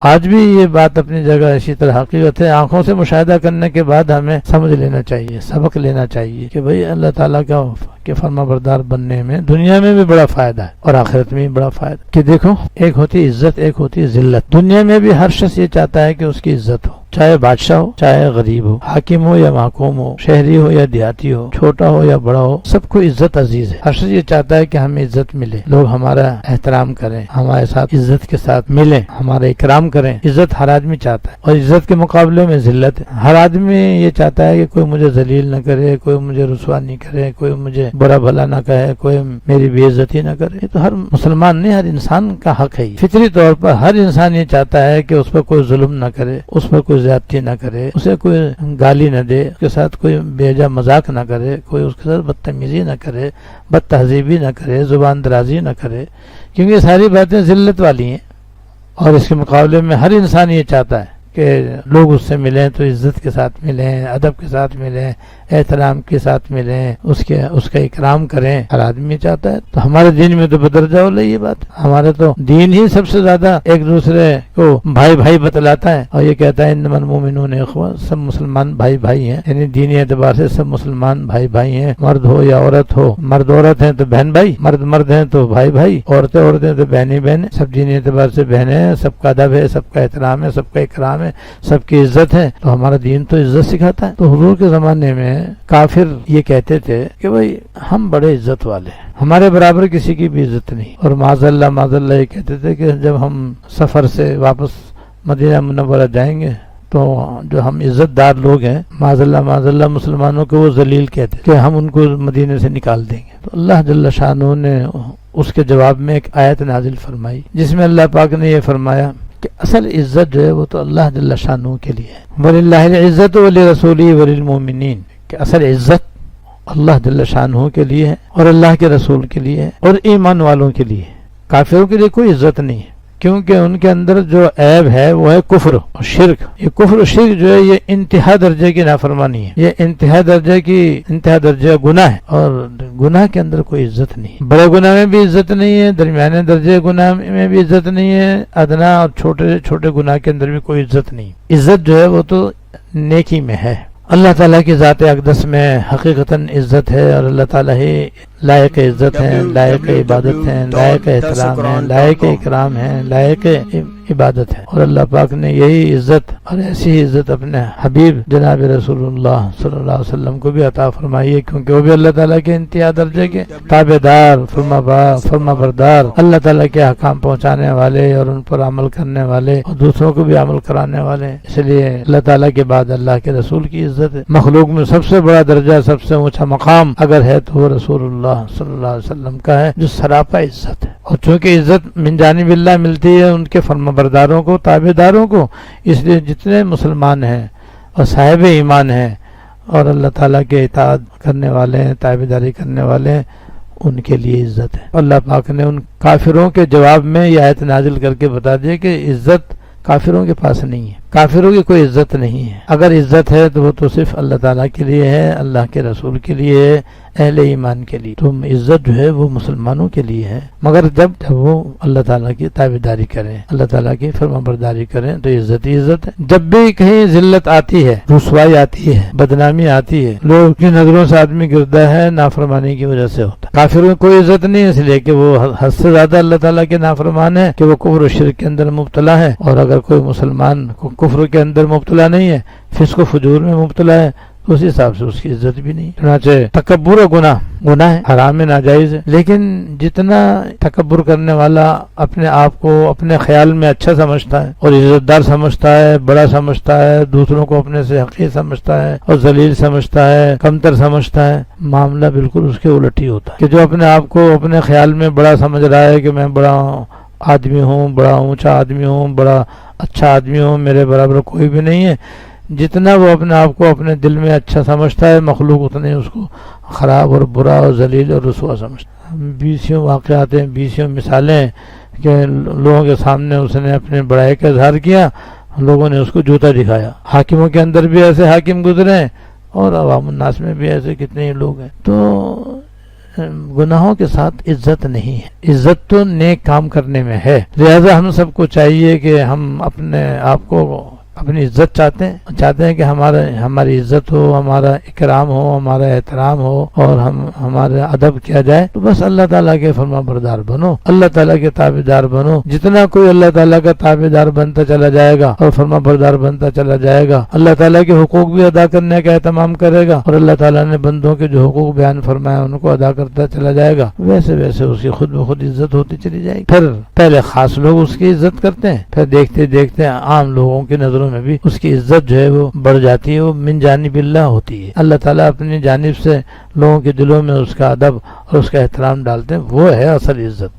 آج بھی یہ بات اپنی جگہ اسی طرح حقیقت ہے. آنکھوں سے مشاہدہ کرنے کے بعد ہمیں سمجھ لینا چاہیے، سبق لینا چاہیے کہ بھئی اللہ تعالیٰ کا کے فرما بردار بننے میں دنیا میں بھی بڑا فائدہ ہے اور آخرت میں بھی بڑا فائدہ. کہ دیکھو، ایک ہوتی عزت، ایک ہوتی ذلت. دنیا میں بھی ہر شخص یہ چاہتا ہے کہ اس کی عزت ہو، چاہے بادشاہ ہو چاہے غریب ہو، حاکم ہو یا محکوم ہو، شہری ہو یا دیہاتی ہو، چھوٹا ہو یا بڑا ہو، سب کو عزت عزیز ہے. ہر شخص یہ چاہتا ہے کہ ہمیں عزت ملے، لوگ ہمارا احترام کریں، ہمارے ساتھ عزت کے ساتھ ملیں، ہمارا اکرام کریں. عزت ہر آدمی چاہتا ہے اور عزت کے مقابلے میں ذلت ہے. ہر آدمی یہ چاہتا ہے کہ کوئی مجھے ذلیل نہ کرے، کوئی مجھے رسوا نہیں کرے، کوئی مجھے برا بھلا نہ کہے، کوئی میری بے عزتی نہ کرے. یہ تو ہر مسلمان نہیں، ہر انسان کا حق ہے. فطری طور پر ہر انسان یہ چاہتا ہے کہ اس پر کوئی ظلم نہ کرے، اس پر کوئی زیادتی نہ کرے، اسے کوئی گالی نہ دے، اس کے ساتھ کوئی بے جا مذاق نہ کرے، کوئی اس کے ساتھ بدتمیزی نہ کرے، بد تہذیبی نہ کرے، زبان درازی نہ کرے، کیونکہ یہ ساری باتیں ذلت والی ہیں. اور اس کے مقابلے میں ہر انسان یہ چاہتا ہے کہ لوگ اس سے ملیں تو عزت کے ساتھ ملیں، ادب کے ساتھ ملیں، احترام کے ساتھ ملیں، اس کا اکرام کریں. ہر آدمی چاہتا ہے. تو ہمارے دین میں تو بدرجہ ہو یہ بات. ہمارے تو دین ہی سب سے زیادہ ایک دوسرے کو بھائی بھائی بتلاتا ہے اور یہ کہتا ہے انما المؤمنون اخوہ، سب مسلمان بھائی بھائی ہیں. یعنی دینی اعتبار سے سب مسلمان بھائی بھائی ہیں، مرد ہو یا عورت ہو. مرد عورت ہیں تو بہن بھائی، مرد ہیں تو بھائی بھائی، عورتیں ہیں تو بہنیں بہنیں. سب دینی اعتبار سے بہنیں ہیں، سب کا ادب ہے، سب کا احترام ہے، سب کا اکرام ہے، سب کی عزت ہے. تو ہمارا دین تو عزت سکھاتا ہے. تو حضور کے زمانے میں کافر یہ کہتے تھے کہ بھئی ہم بڑے عزت والے ہیں، ہمارے برابر کسی کی بھی عزت نہیں. اور معاذ اللہ یہ کہتے تھے کہ جب ہم سفر سے واپس مدینہ منورہ جائیں گے تو جو ہم عزت دار لوگ ہیں، معاذ اللہ مسلمانوں کو وہ ذلیل کہتے کہ ہم ان کو مدینے سے نکال دیں گے. تو اللہ جل شانہ نے اس کے جواب میں ایک آیت نازل فرمائی جس میں اللہ پاک نے یہ فرمایا کہ اصل عزت جو ہے وہ تو اللہ جل شانہ کے لیے ہے. وَلِلَّهِ الْعِزَّةُ وَلِرَسُولِهِ وَلِلْمُؤْمِنِينَ کہ اصل عزت اللہ جل شانہ کے لیے ہے اور اللہ کے رسول کے لیے ہے اور ایمان والوں کے لیے ہے. کافروں کے لیے کوئی عزت نہیں ہے، کیونکہ ان کے اندر جو عیب ہے وہ ہے کفر اور شرک. یہ کفر و شرک جو ہے یہ انتہا درجے کی نافرمانی ہے، یہ انتہا درجہ گناہ ہے اور گناہ کے اندر کوئی عزت نہیں. بڑے گناہ میں بھی عزت نہیں ہے، درمیانے درجے گناہ میں بھی عزت نہیں ہے، ادنا اور چھوٹے گناہ کے اندر بھی کوئی عزت نہیں. عزت جو ہے وہ تو نیکی میں ہے. اللہ تعالیٰ کی ذات اقدس میں حقیقتاً عزت ہے اور اللہ تعالیٰ ہی لائق عزت ہیں، لائق عبادت ہیں، لائق احترام ہیں، لائق اکرام ہیں، لائق عبادت ہے. اور اللہ پاک نے یہی عزت اور ایسی ہی عزت اپنے حبیب جناب رسول اللہ صلی اللہ علیہ وسلم کو بھی عطا فرمائی ہے، کیونکہ وہ بھی اللہ تعالیٰ کے انتہا درجے کے تابع دار، فرما بردار، اللہ تعالیٰ کے احکام پہنچانے والے اور ان پر عمل کرنے والے اور دوسروں کو بھی عمل کرانے والے. اس لیے اللہ تعالیٰ کے بعد اللہ کے رسول کی عزت ہے. مخلوق میں سب سے بڑا درجہ، سب سے اونچا مقام اگر ہے تو وہ رسول اللہ صلی اللہ علیہ وسلم کا ہے، جو سراپا عزت ہے. اور چونکہ عزت من جانب اللہ ملتی ہے ان کے فرما برداروں کو، تابع داروں کو، اس لیے جتنے مسلمان ہیں اور صاحب ایمان ہیں اور اللہ تعالیٰ کے اطاعت کرنے والے ہیں، تابع داری کرنے والے ہیں، ان کے لیے عزت ہے. اللہ پاک نے ان کافروں کے جواب میں یہ آیت نازل کر کے بتا دیا کہ عزت کافروں کے پاس نہیں ہے، کافروں کی کوئی عزت نہیں ہے. اگر عزت ہے تو وہ تو صرف اللہ تعالیٰ کے لیے ہے، اللہ کے رسول کے لیے ہے، اہل ایمان کے لیے. تو عزت جو ہے وہ مسلمانوں کے لیے ہے، مگر جب وہ اللہ تعالیٰ کی تابعداری کریں، اللہ تعالیٰ کی فرما برداری کریں تو عزت ہی عزت ہے. جب بھی کہیں ذلت آتی ہے، رسوائی آتی ہے، بدنامی آتی ہے، لوگ کی نظروں سے آدمی گرتا ہے، نافرمانی کی وجہ سے ہوتا ہے. کافروں کو کوئی عزت نہیں ہے اس لیے کہ وہ حد سے زیادہ اللہ تعالیٰ کے نافرمان ہے، کہ وہ کفر و شرک کے اندر مبتلا ہے. اور اگر کوئی مسلمان کفر کے اندر مبتلا نہیں ہے، فسق و فجور میں مبتلا ہے، تو اس حساب سے اس کی عزت بھی نہیں. چنانچہ تکبر و گناہ ہے، حرام ہے، ناجائز ہے. لیکن جتنا تکبر کرنے والا اپنے آپ کو اپنے خیال میں اچھا سمجھتا ہے اور عزت دار سمجھتا ہے، بڑا سمجھتا ہے، دوسروں کو اپنے سے حقیر سمجھتا ہے اور ذلیل سمجھتا ہے، کمتر سمجھتا ہے، معاملہ بالکل اس کے الٹ ہی ہوتا ہے. کہ جو اپنے آپ کو اپنے خیال میں بڑا سمجھ رہا ہے کہ میں بڑا آدمی ہوں، بڑا اونچا آدمی ہوں، بڑا اچھا آدمی ہوں، میرے برابر کوئی بھی نہیں ہے، جتنا وہ اپنے آپ کو اپنے دل میں اچھا سمجھتا ہے، مخلوق اتنے اس کو خراب اور برا اور ذلیل اور رسوا سمجھتا ہے. بیسیوں واقعات ہیں، بیسیوں مثالیں کہ لوگوں کے سامنے اس نے اپنے بڑائی کا اظہار کیا، لوگوں نے اس کو جوتا دکھایا. حاکموں کے اندر بھی ایسے حاکم گزرے اور عوام الناس میں بھی ایسے کتنے ہی لوگ ہیں. تو گناہوں کے ساتھ عزت نہیں ہے، عزت تو نیک کام کرنے میں ہے۔ لہذا ہم سب کو چاہیے کہ ہم اپنے آپ کو اپنی عزت چاہتے ہیں کہ ہماری عزت ہو، ہمارا اکرام ہو، ہمارا احترام ہو اور ہمارا ادب کیا جائے، تو بس اللہ تعالیٰ کے فرما بردار بنو، اللہ تعالیٰ کے تابعدار بنو۔ جتنا کوئی اللہ تعالیٰ کا تابعدار بنتا چلا جائے گا اور فرما بردار بنتا چلا جائے گا، اللہ تعالیٰ کے حقوق بھی ادا کرنے کا اہتمام کرے گا اور اللہ تعالیٰ نے بندوں کے جو حقوق بیان فرمایا ان کو ادا کرتا چلا جائے گا، ویسے ویسے اس کی خود بخود عزت ہوتی چلی جائے گی۔ پھر پہلے خاص لوگ اس کی عزت کرتے ہیں، پھر دیکھتے دیکھتے عام لوگوں کی نظروں میں بھی اس کی عزت جو ہے وہ بڑھ جاتی ہے، وہ من جانب اللہ ہوتی ہے۔ اللہ تعالیٰ اپنی جانب سے لوگوں کے دلوں میں اس کا ادب اور اس کا احترام ڈالتے ہیں، وہ ہے اصل عزت۔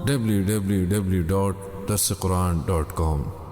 www.darsequran.com